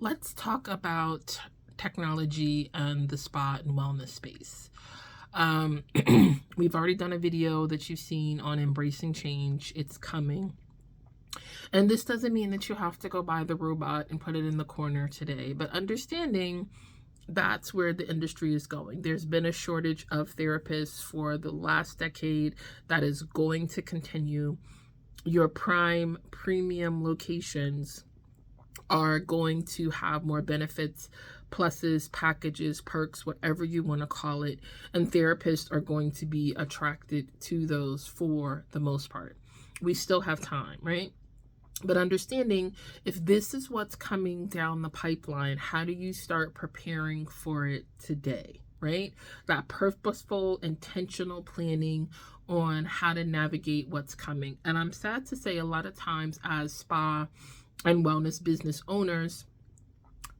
let's talk about technology and the spa and wellness space. Um, we've already done a video that you've seen on embracing change. It's coming. And this doesn't mean that you have to go buy the robot and put it in the corner today, but understanding that's where the industry is going. There's been a shortage of therapists for the last decade that is going to continue. Your prime premium locations are going to have more benefits, pluses, packages, perks, whatever you want to call it. And therapists are going to be attracted to those for the most part. We still have time, right? But understanding if this is what's coming down the pipeline, how do you start preparing for it today, right? That purposeful, intentional planning on how to navigate what's coming. And I'm sad to say a lot of times as spa and wellness business owners,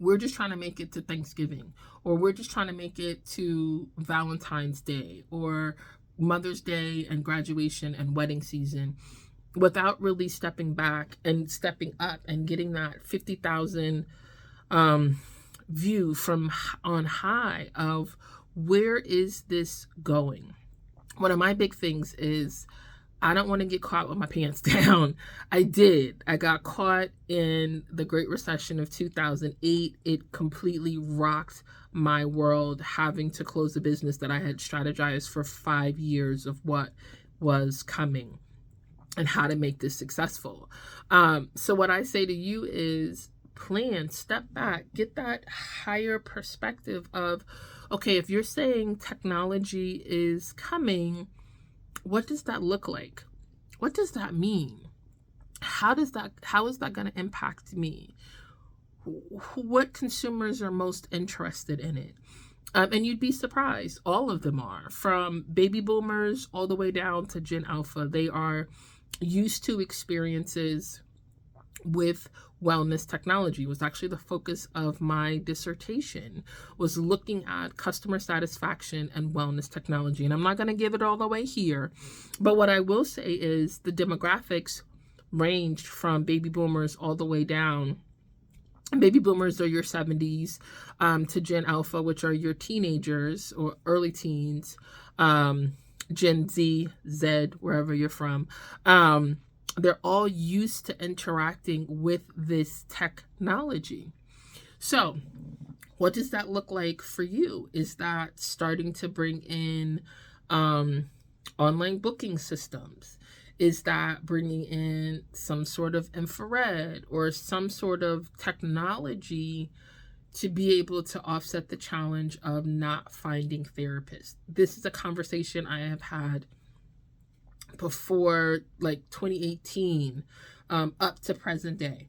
we're just trying to make it to Thanksgiving, or we're just trying to make it to Valentine's Day or Mother's Day and graduation and wedding season without really stepping back and stepping up and getting that 50,000 view from on high of where is this going. One of my big things is I don't want to get caught with my pants down. I did. I got caught in the Great Recession of 2008. It completely rocked my world, having to close a business that I had strategized for 5 years of what was coming and how to make this successful. So what I say to you is plan, step back, get that higher perspective of, okay, if you're saying technology is coming, what does that look like? What does that mean? How is that going to impact me? What consumers are most interested in it? And you'd be surprised. All of them are, from baby boomers all the way down to Gen Alpha. They are used to experiences with wellness technology. It was actually the focus of my dissertation, was looking at customer satisfaction and wellness technology. And I'm not going to give it all the way here, but what I will say is the demographics ranged from baby boomers all the way down. Baby boomers are your 70s to Gen Alpha, which are your teenagers or early teens, Gen Z, Z, wherever you're from. They're all used to interacting with this technology. So what does that look like for you? Is that starting to bring in online booking systems? Is that bringing in some sort of infrared or some sort of technology to be able to offset the challenge of not finding therapists? This is a conversation I have had before, like 2018, up to present day.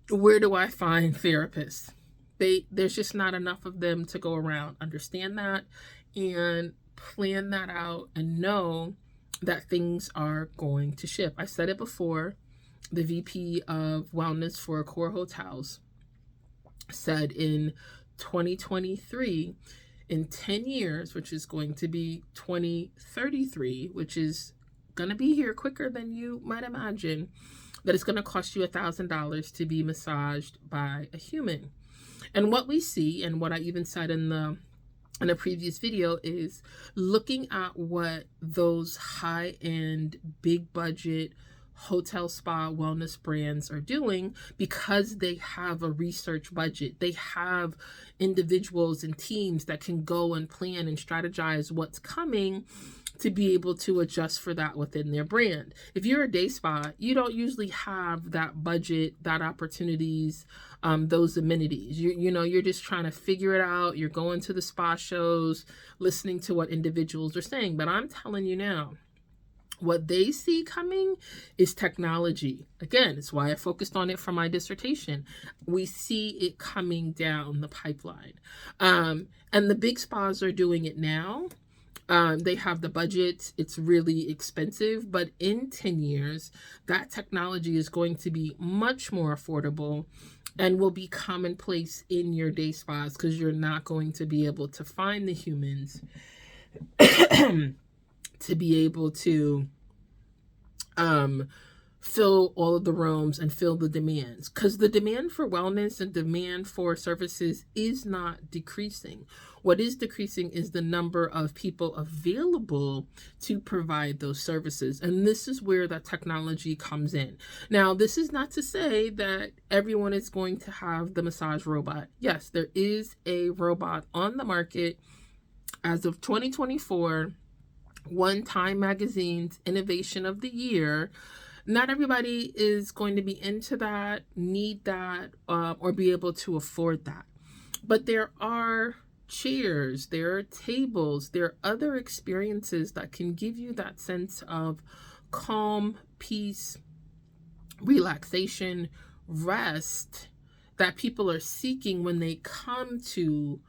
Where do I find therapists? There's just not enough of them to go around. Understand that and plan that out and know that things are going to shift. I said it before. The VP of wellness for Accor Hotels said in 2023, in 10 years, which is going to be 2033, which is going to be here quicker than you might imagine, that it's going to cost you $1,000 to be massaged by a human. And what we see, and what I even said in a previous video, is looking at what those high-end, big budget hotel, spa, wellness brands are doing, because they have a research budget. They have individuals and teams that can go and plan and strategize what's coming to be able to adjust for that within their brand. If you're a day spa, you don't usually have that budget, that opportunities, those amenities. You're just trying to figure it out. You're going to the spa shows, listening to what individuals are saying. But I'm telling you now, what they see coming is technology. Again, it's why I focused on it for my dissertation. We see it coming down the pipeline. And the big spas are doing it now. They have the budget. It's really expensive, but in 10 years, that technology is going to be much more affordable and will be commonplace in your day spas, because you're not going to be able to find the humans to be able to fill all of the rooms and fill the demands, because the demand for wellness and demand for services is not decreasing. What is decreasing is the number of people available to provide those services, and this is where that technology comes in. Now, this is not to say that everyone is going to have the massage robot. Yes, there is a robot on the market as of 2024, one Time Magazine's Innovation of the Year. Not everybody is going to be into that, need that, or be able to afford that. But there are chairs, there are tables, there are other experiences that can give you that sense of calm, peace, relaxation, rest that people are seeking when they come to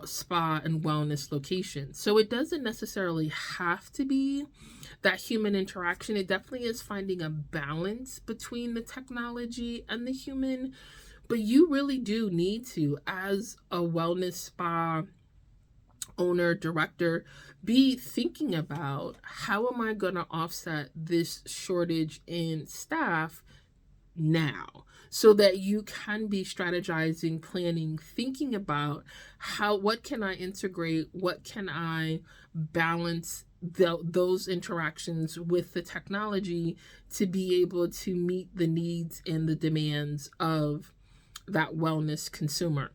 spa and wellness locations. So it doesn't necessarily have to be that human interaction. It definitely is finding a balance between the technology and the human. But you really do need to, as a wellness spa owner, director, be thinking about, how am I going to offset this shortage in staff now, so that you can be strategizing, planning, thinking about what can I integrate, what can I balance those interactions with the technology to be able to meet the needs and the demands of that wellness consumer.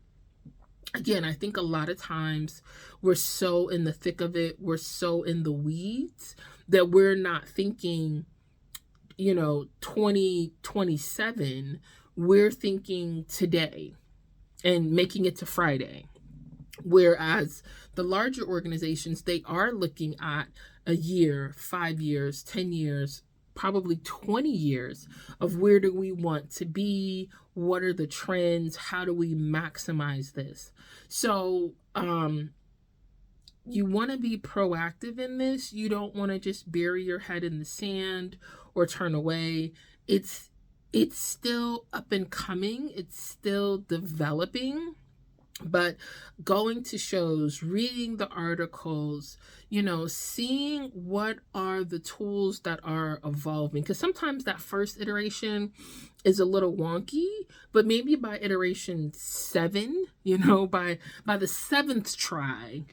Again, I think a lot of times we're so in the thick of it, we're so in the weeds, that we're not thinking 2027, we're thinking today and making it to Friday. Whereas the larger organizations, they are looking at a year, 5 years, 10 years, probably 20 years of where do we want to be? What are the trends? How do we maximize this? So, you want to be proactive in this. You don't want to just bury your head in the sand or turn away. It's still up and coming. It's still developing. But going to shows, reading the articles, seeing what are the tools that are evolving. Because sometimes that first iteration is a little wonky, but maybe by iteration 7, by the 7th try,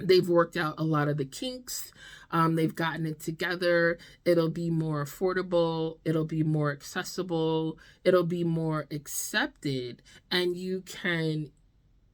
they've worked out a lot of the kinks. They've gotten it together. It'll be more affordable. It'll be more accessible. It'll be more accepted. And you can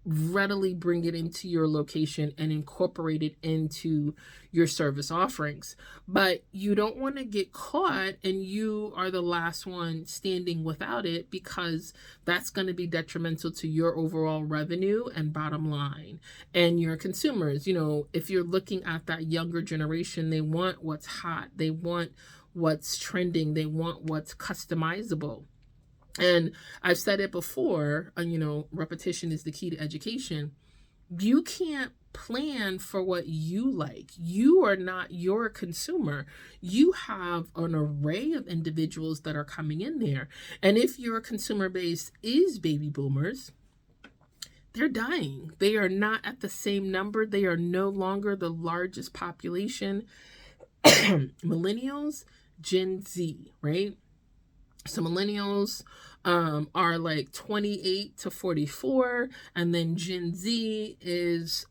readily bring it into your location and incorporate it into your service offerings. But you don't want to get caught and you are the last one standing without it, because that's going to be detrimental to your overall revenue and bottom line and your consumers. If you're looking at that younger generation, they want what's hot, they want what's trending, they want what's customizable. And I've said it before, repetition is the key to education. You can't plan for what you like. You are not your consumer. You have an array of individuals that are coming in there. And if your consumer base is baby boomers, they're dying. They are not at the same number. They are no longer the largest population. Millennials, Gen Z, right? So millennials are like 28 to 44, and then Gen Z is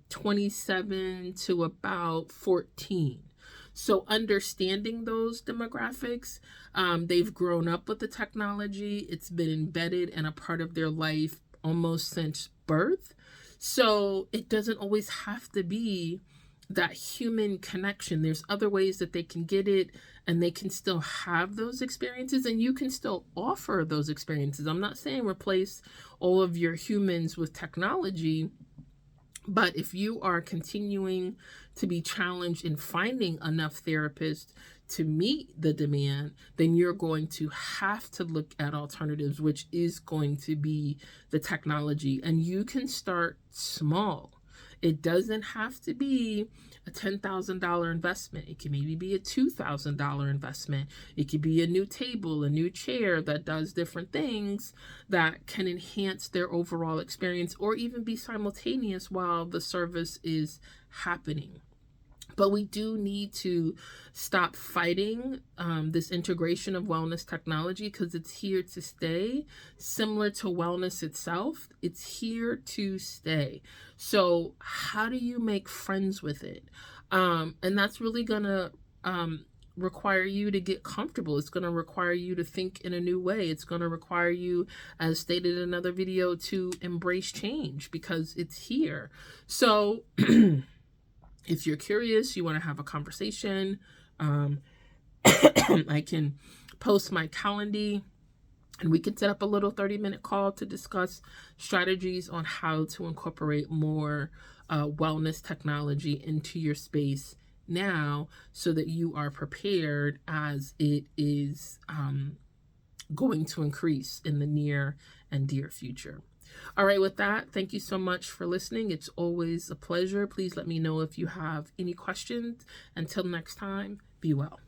27 to about 14. So understanding those demographics, they've grown up with the technology. It's been embedded and a part of their life almost since birth. So it doesn't always have to be that human connection. There's other ways that they can get it, and they can still have those experiences, and you can still offer those experiences. I'm not saying replace all of your humans with technology, but if you are continuing to be challenged in finding enough therapists to meet the demand, then you're going to have to look at alternatives, which is going to be the technology. And you can start small. It doesn't have to be a $10,000 investment. It can maybe be a $2,000 investment. It could be a new table, a new chair that does different things that can enhance their overall experience, or even be simultaneous while the service is happening. But we do need to stop fighting this integration of wellness technology, because it's here to stay. Similar to wellness itself, it's here to stay. So how do you make friends with it? And that's really going to require you to get comfortable. It's going to require you to think in a new way. It's going to require you, as stated in another video, to embrace change, because it's here. So if you're curious, you want to have a conversation, I can post my calendar and we can set up a little 30-minute call to discuss strategies on how to incorporate more wellness technology into your space now, so that you are prepared as it is going to increase in the near and dear future. All right, with that, thank you so much for listening. It's always a pleasure. Please let me know if you have any questions. Until next time, be well.